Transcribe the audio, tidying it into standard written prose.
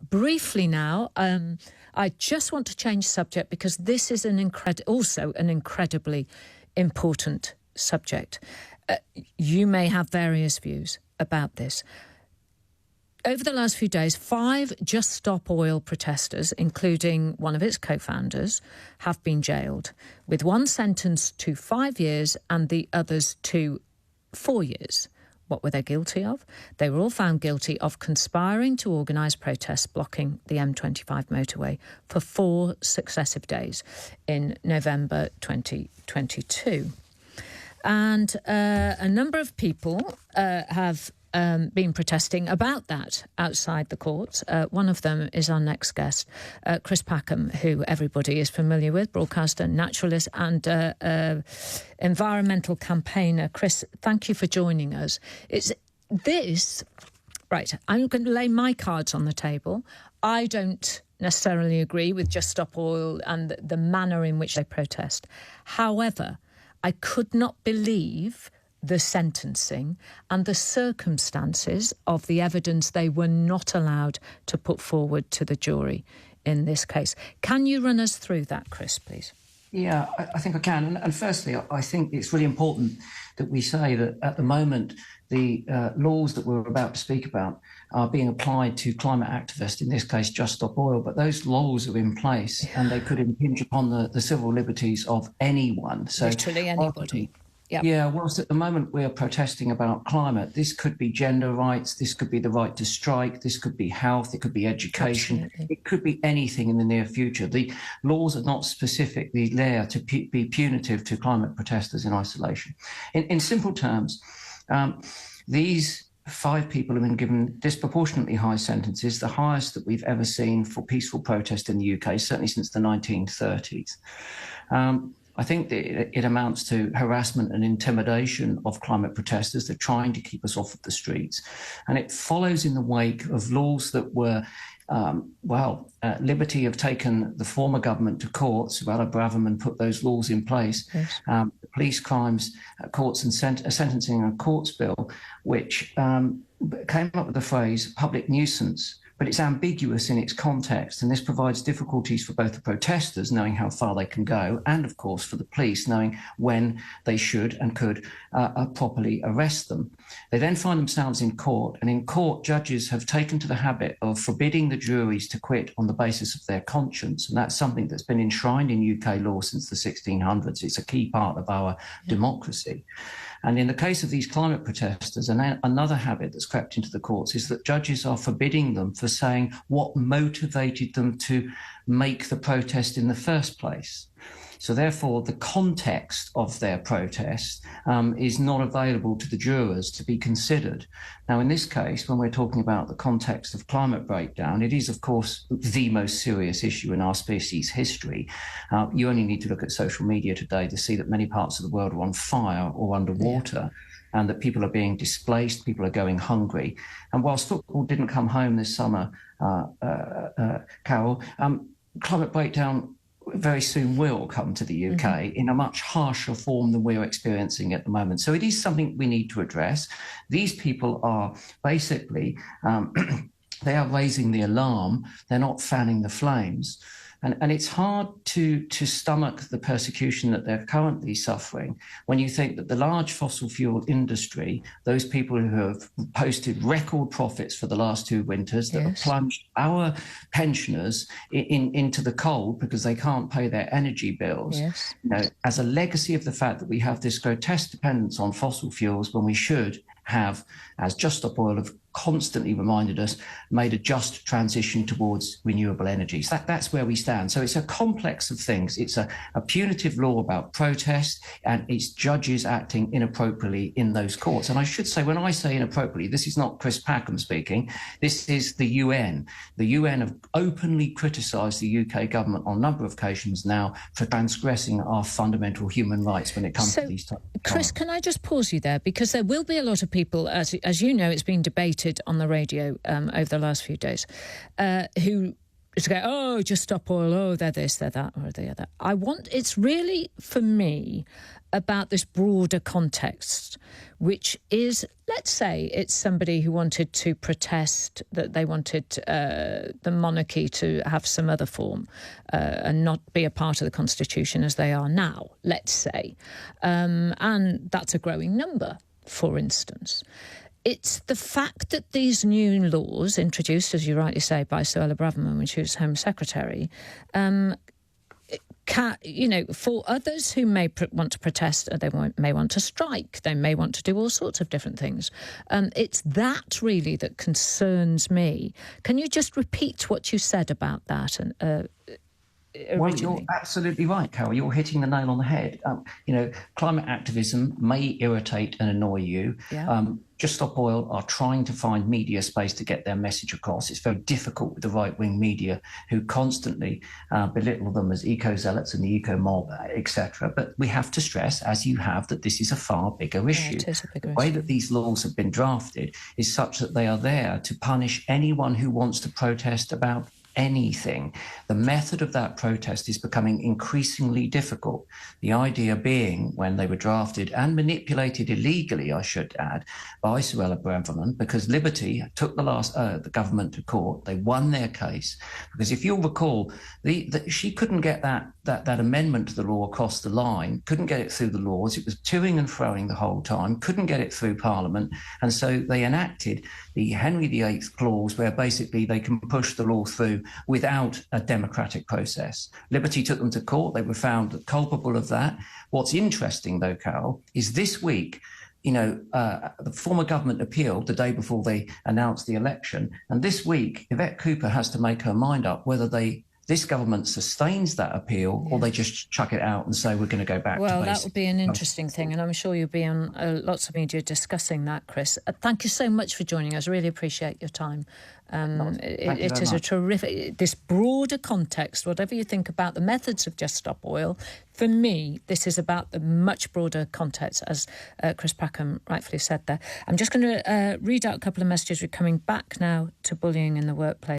briefly now, I just want to change subject because this is also an incredibly important subject. You may have various views about this. Over the last few days, 5 Just Stop Oil protesters, including one of its co-founders, have been jailed, with one sentenced to 5 years and the others to 4 years. What were they guilty of? They were all found guilty of conspiring to organise protests blocking the M25 motorway for 4 successive days in November 2022. And a number of people have been protesting about that outside the courts. One of them is our next guest, Chris Packham, who everybody is familiar with, broadcaster, naturalist and environmental campaigner. Chris, thank you for joining us. Right, I'm going to lay my cards on the table. I don't necessarily agree with Just Stop Oil and the manner in which they protest. However, I could not believe the sentencing and the circumstances of the evidence they were not allowed to put forward to the jury in this case. Can you run us through that, Chris, please? Yeah, I think I can. And firstly, I think it's really important that we say that at the moment, the laws that we're about to speak about are being applied to climate activists, in this case, Just Stop Oil. But those laws are in place and they could impinge upon the civil liberties of anyone. So literally anybody. Yep. Yeah, whilst at the moment we're protesting about climate, this could be gender rights, this could be the right to strike, this could be health, it could be education, Absolutely. It could be anything in the near future. The laws are not specifically there to be punitive to climate protesters in isolation. In simple terms, these 5 people have been given disproportionately high sentences, the highest that we've ever seen for peaceful protest in the UK, certainly since the 1930s. I think that it amounts to harassment and intimidation of climate protesters. They're trying to keep us off of the streets. And it follows in the wake of laws that were, Liberty have taken the former government to courts. Vorderman put those laws in place. Yes. The Police Crimes Courts and Sentencing and Courts Bill, which came up with the phrase public nuisance. But it's ambiguous in its context, and this provides difficulties for both the protesters, knowing how far they can go, and, of course, for the police, knowing when they should and could properly arrest them. They then find themselves in court, and in court, judges have taken to the habit of forbidding the juries to quit on the basis of their conscience, and that's something that's been enshrined in UK law since the 1600s. It's a key part of our democracy. And in the case of these climate protesters, another habit that's crept into the courts is that judges are forbidding them for saying what motivated them to make the protest in the first place. So therefore, the context of their protest is not available to the jurors to be considered. Now, in this case, when we're talking about the context of climate breakdown, it is, of course, the most serious issue in our species' history. You only need to look at social media today to see that many parts of the world are on fire or underwater. Yeah. And that people are being displaced, people are going hungry. And whilst football didn't come home this summer, Carol, climate breakdown very soon will come to the UK in a much harsher form than we're experiencing at the moment. So it is something we need to address. These people are basically, they are raising the alarm. They're not fanning the flames. And it's hard to stomach the persecution that they're currently suffering when you think that the large fossil fuel industry, those people who have posted record profits for the last 2 winters, that have plunged our pensioners into the cold because they can't pay their energy bills, as a legacy of the fact that we have this grotesque dependence on fossil fuels when we should have, as Just Stop Oil have constantly reminded us, made a just transition towards renewable energies. That's where we stand. So it's a complex of things. It's a punitive law about protest, and it's judges acting inappropriately in those courts. And I should say, when I say inappropriately, this is not Chris Packham speaking. This is the UN. The UN have openly criticised the UK government on a number of occasions now for transgressing our fundamental human rights when it comes to these types of Chris, can I just pause you there? Because there will be a lot of people, as you know, it's been debated on the radio over the last few days, who to go, oh, just stop oil, oh, they're this, they're that, or the other. It's really, for me, about this broader context, which is, let's say it's somebody who wanted to protest that they wanted the monarchy to have some other form and not be a part of the Constitution as they are now, let's say. And that's a growing number, for instance. It's the fact that these new laws, introduced, as you rightly say, by Sir Braverman when she was Home Secretary, for others who may want to protest, they may want to strike, they may want to do all sorts of different things. It's that really that concerns me. Can you just repeat what you said about that? Well, you're absolutely right, Carol. You're hitting the nail on the head. Climate activism may irritate and annoy you. Yeah. Just Stop Oil are trying to find media space to get their message across. It's very difficult with the right-wing media who constantly belittle them as eco-zealots and the eco-mob, etc. But we have to stress, as you have, that this is a far bigger issue. It is a bigger issue. The way that these laws have been drafted is such that they are there to punish anyone who wants to protest about anything. The method of that protest is becoming increasingly difficult. The idea being, when they were drafted and manipulated illegally, I should add, by Sir Braverman, because Liberty took the government to court. They won their case because, if you'll recall, she couldn't get that amendment to the law across the line, couldn't get it through the laws. It was toing and froing the whole time, couldn't get it through Parliament, and so they enacted the Henry VIII clause, where basically they can push the law through without a democratic process. Liberty took them to court. They were found culpable of that. What's interesting, though, Carol, is this week, the former government appealed the day before they announced the election. And this week, Yvette Cooper has to make her mind up whether this government sustains that appeal or they just chuck it out and say we're going to go back to basics. Well, that would be an interesting thing, and I'm sure you'll be on lots of media discussing that, Chris. Thank you so much for joining us. Really appreciate your time. It is a terrific, this broader context, whatever you think about the methods of Just Stop Oil, for me, this is about the much broader context, as Chris Packham rightfully said there. I'm just going to read out a couple of messages. We're coming back now to bullying in the workplace.